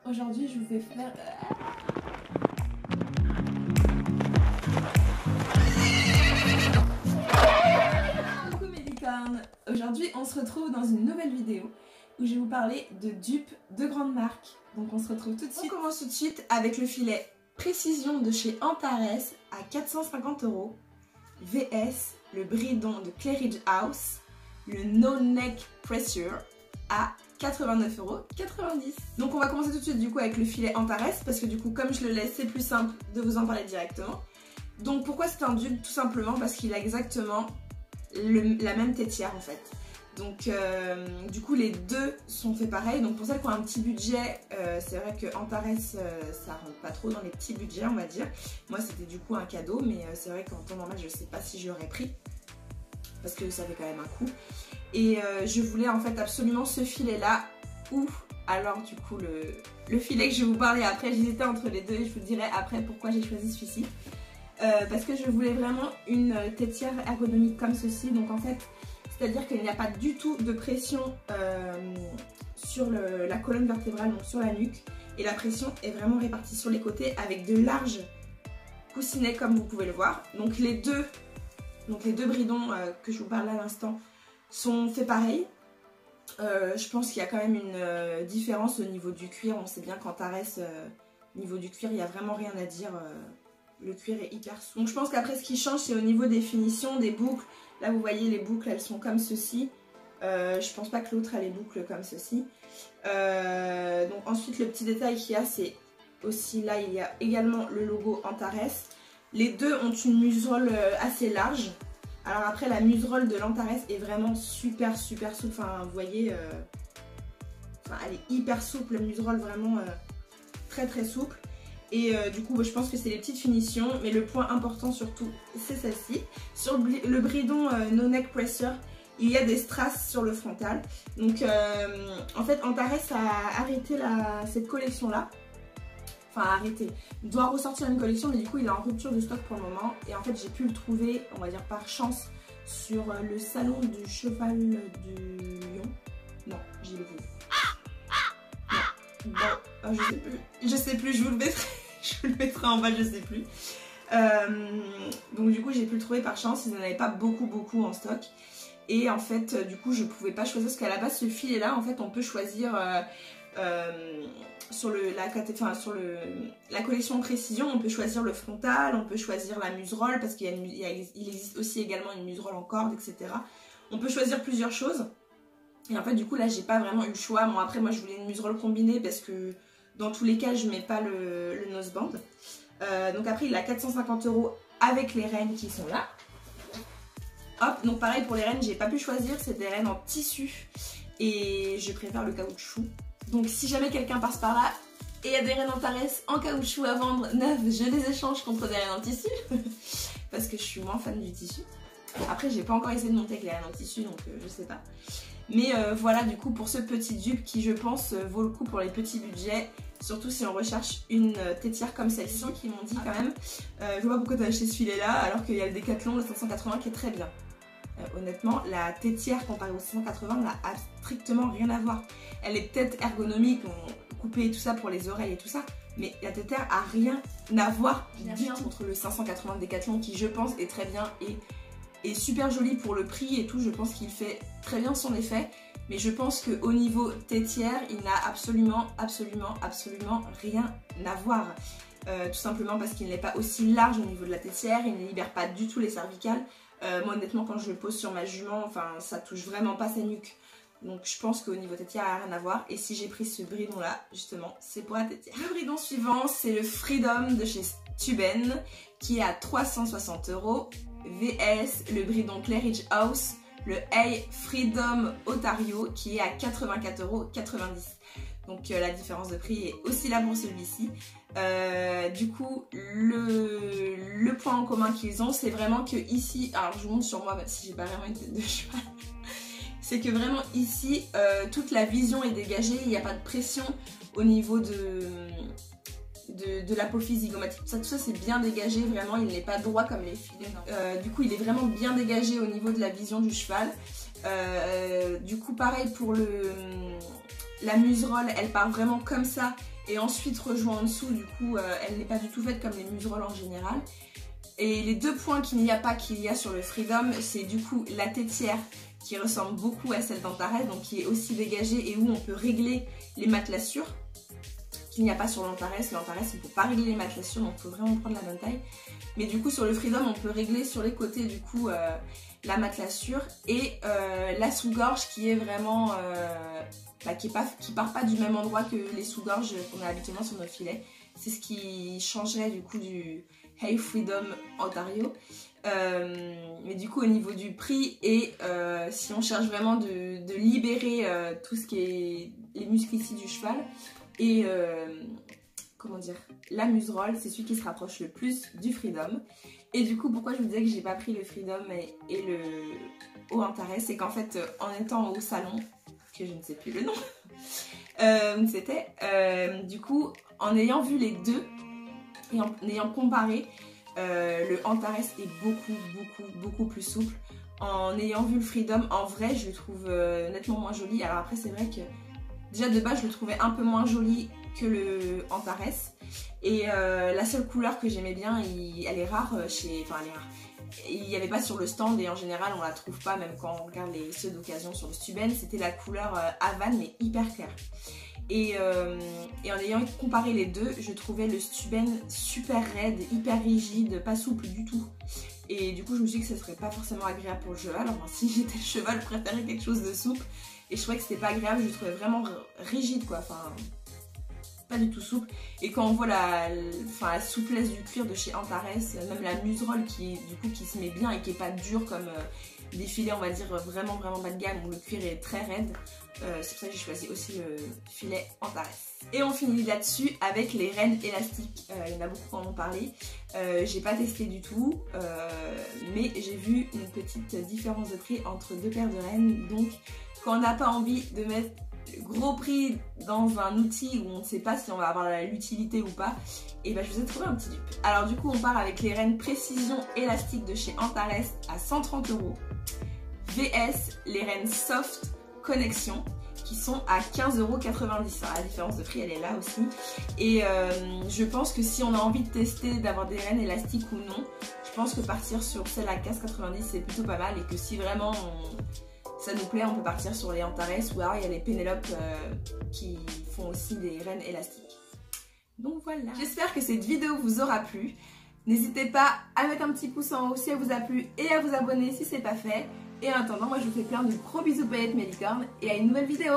Aujourd'hui, je vous fais faire... Coucou mes licornes. Aujourd'hui, on se retrouve dans une nouvelle vidéo où je vais vous parler de dupes de grandes marques. Donc on se retrouve tout de suite. On commence tout de suite avec le filet Précision de chez Antares à 450 €. VS, le bridon de Claridge House, le No Neck Pressure à 89,90 €. Donc on va commencer tout de suite du coup avec le filet Antares parce que du coup comme je le laisse c'est plus simple de vous en parler directement. Donc pourquoi c'est un dupe? Tout simplement parce qu'il a exactement la même têtière en fait. Donc du coup les deux sont faits pareil. Donc pour celles qui ont un petit budget, c'est vrai que Antares ça rentre pas trop dans les petits budgets on va dire. Moi c'était du coup un cadeau mais c'est vrai qu'en temps normal je sais pas si je l'aurais pris parce que ça fait quand même un coup. Et je voulais en fait absolument ce filet là ou alors du coup le filet que je vais vous parler après. J'hésitais entre les deux et je vous dirai après pourquoi j'ai choisi celui-ci. Parce que je voulais vraiment une têtière ergonomique comme ceci. Donc en fait c'est à dire qu'il n'y a pas du tout de pression sur la colonne vertébrale, donc sur la nuque. Et la pression est vraiment répartie sur les côtés avec de larges coussinets comme vous pouvez le voir. Donc les deux bridons que je vous parle à l'instant sont faits pareil. Je pense qu'il y a quand même une différence au niveau du cuir. On sait bien qu'Antares, niveau du cuir, il n'y a vraiment rien à dire. Le cuir est hyper souple. Donc je pense qu'après ce qui change c'est au niveau des finitions, des boucles. Là vous voyez les boucles elles sont comme ceci. Je pense pas que l'autre a les boucles comme ceci. Donc ensuite le petit détail qu'il y a c'est aussi là il y a également le logo Antares. Les deux ont une muserolle assez large. Alors après la muserolle de l'Antares est vraiment super souple. Enfin vous voyez, elle est hyper souple, la muserolle vraiment très souple. Et du coup je pense que c'est les petites finitions. Mais le point important surtout c'est celle-ci. Sur le bridon No Neck Pressure il y a des strass sur le frontal. Donc en fait Antares a arrêté cette collection là. Enfin arrêté, il doit ressortir une collection mais du coup il est en rupture de stock pour le moment. Et en fait j'ai pu le trouver on va dire par chance sur le salon du cheval du lion. Non j'y l'ai vu. Non. Bon, je sais plus, je vous le mettrai en bas, je sais plus. Donc du coup j'ai pu le trouver par chance, ils n'en avaient pas beaucoup en stock. Et en fait du coup je pouvais pas choisir parce qu'à la base ce filet là en fait on peut choisir sur la collection Précision on peut choisir le frontal, on peut choisir la muserolle parce qu'il existe aussi également une muserolle en corde etc. On peut choisir plusieurs choses. Et en fait du coup là j'ai pas vraiment eu le choix. Bon après moi je voulais une muserolle combinée parce que dans tous les cas je mets pas le noseband. Donc après il a 450 € avec les rênes qui sont là. Hop, donc pareil pour les rênes j'ai pas pu choisir, c'est des rênes en tissu et je préfère le caoutchouc. Donc si jamais quelqu'un passe par là et il y a des rênes Antares en caoutchouc à vendre neuf, je les échange contre des rênes en tissu parce que je suis moins fan du tissu. Après j'ai pas encore essayé de monter avec les rênes en tissu donc je sais pas. Mais voilà du coup pour ce petit dupe qui je pense vaut le coup pour les petits budgets. Surtout si on recherche une têtière comme celle-ci qui m'ont dit quand même je vois pourquoi tu as acheté ce filet là alors qu'il y a le Decathlon le 580 qui est très bien. Honnêtement la têtière comparée au 680 n'a strictement rien à voir. Elle est peut-être ergonomique, coupée et tout ça pour les oreilles et tout ça. Mais la têtière a rien à voir du tout entre le 580 de Decathlon qui je pense est très bien et super joli pour le prix et tout. Je pense qu'il fait très bien son effet. Mais je pense qu'au niveau têtière il n'a absolument rien à voir. Tout simplement parce qu'il n'est pas aussi large au niveau de la têtière. Il ne libère pas du tout les cervicales. Moi honnêtement quand je le pose sur ma jument, enfin ça touche vraiment pas sa nuque. Donc je pense qu'au niveau têtière il n'y a rien à voir. Et si j'ai pris ce bridon là justement c'est pour la têtière. Le bridon suivant c'est le Freedom de chez Stuben qui est à 360 €. VS le bridon Claridge House, le A Freedom Otario qui est à 84,90 €. Donc la différence de prix est aussi là pour celui-ci. Du coup le point en commun qu'ils ont c'est vraiment que ici, alors je vous montre sur moi même si j'ai pas vraiment une tête de cheval, c'est que vraiment ici toute la vision est dégagée, il n'y a pas de pression au niveau de l'apophyse zygomatique. Tout ça c'est bien dégagé, vraiment il n'est pas droit comme les filets. Du coup il est vraiment bien dégagé au niveau de la vision du cheval. Du coup pareil pour la muserolle, elle part vraiment comme ça et ensuite rejoint en dessous. Du coup elle n'est pas du tout faite comme les museroles en général. Et les deux points qu'il n'y a pas qu'il y a sur le Freedom, c'est du coup la tétière qui ressemble beaucoup à celle d'Antares, donc qui est aussi dégagée et où on peut régler les matelassures qu'il n'y a pas sur l'Antares. L'Antares on ne peut pas régler les matelassures, donc il faut vraiment prendre la bonne taille. Mais du coup sur le Freedom on peut régler sur les côtés du coup la matelassure et la sous-gorge qui est vraiment qui part pas du même endroit que les sous-gorges qu'on a habituellement sur nos filets. C'est ce qui changerait du coup du Hey Freedom Ontario. Mais du coup au niveau du prix et si on cherche vraiment de libérer tout ce qui est les muscles ici du cheval et comment dire, la muserolle, c'est celui qui se rapproche le plus du Freedom. Et du coup pourquoi je vous disais que j'ai pas pris le Freedom et le au Antares, c'est qu'en fait en étant au salon, que je ne sais plus le nom, c'était du coup en ayant vu les deux et en ayant comparé, le Antares est beaucoup plus souple. En ayant vu le Freedom, en vrai je le trouve nettement moins joli. Alors après c'est vrai que déjà de base je le trouvais un peu moins joli que le Antares. Et la seule couleur que j'aimais bien, elle est rare chez... Enfin elle est rare. Il n'y avait pas sur le stand et en général on la trouve pas même quand on regarde les ceux d'occasion sur le Stuben. C'était la couleur Havane mais hyper claire. Et en ayant comparé les deux, je trouvais le Stuben super raide, hyper rigide, pas souple du tout. Et du coup je me suis dit que ce serait pas forcément agréable pour le cheval. Enfin si j'étais le cheval, je préférais quelque chose de souple. Et je trouvais que c'était pas agréable, je le trouvais vraiment rigide quoi. Enfin pas du tout souple. Et quand on voit la souplesse du cuir de chez Antares, même la muserolle qui se met bien et qui est pas dure comme des filets on va dire vraiment bas de gamme où le cuir est très raide. C'est pour ça que j'ai choisi aussi le filet Antares. Et on finit là-dessus avec les rennes élastiques. Il y en a beaucoup qui en ont parlé. J'ai pas testé du tout, mais j'ai vu une petite différence de prix entre deux paires de rennes. Donc quand on n'a pas envie de mettre le gros prix dans un outil où on ne sait pas si on va avoir l'utilité ou pas, et ben je vous ai trouvé un petit dupe. Alors du coup on part avec les rennes précision élastique de chez Antares à 130 €. VS les rennes soft connexion qui sont à 15,90 €. La différence de prix elle est là aussi. Et je pense que si on a envie de tester d'avoir des rennes élastiques ou non, je pense que partir sur celle à 15,90 € c'est plutôt pas mal. Et que si vraiment ça nous plaît, on peut partir sur les Antares ou alors il y a les Penelope qui font aussi des rennes élastiques. Donc voilà. J'espère que cette vidéo vous aura plu. N'hésitez pas à mettre un petit pouce en haut si elle vous a plu et à vous abonner si c'est pas fait. Et en attendant, moi je vous fais plein de gros bisous paillettes mes licornes et à une nouvelle vidéo.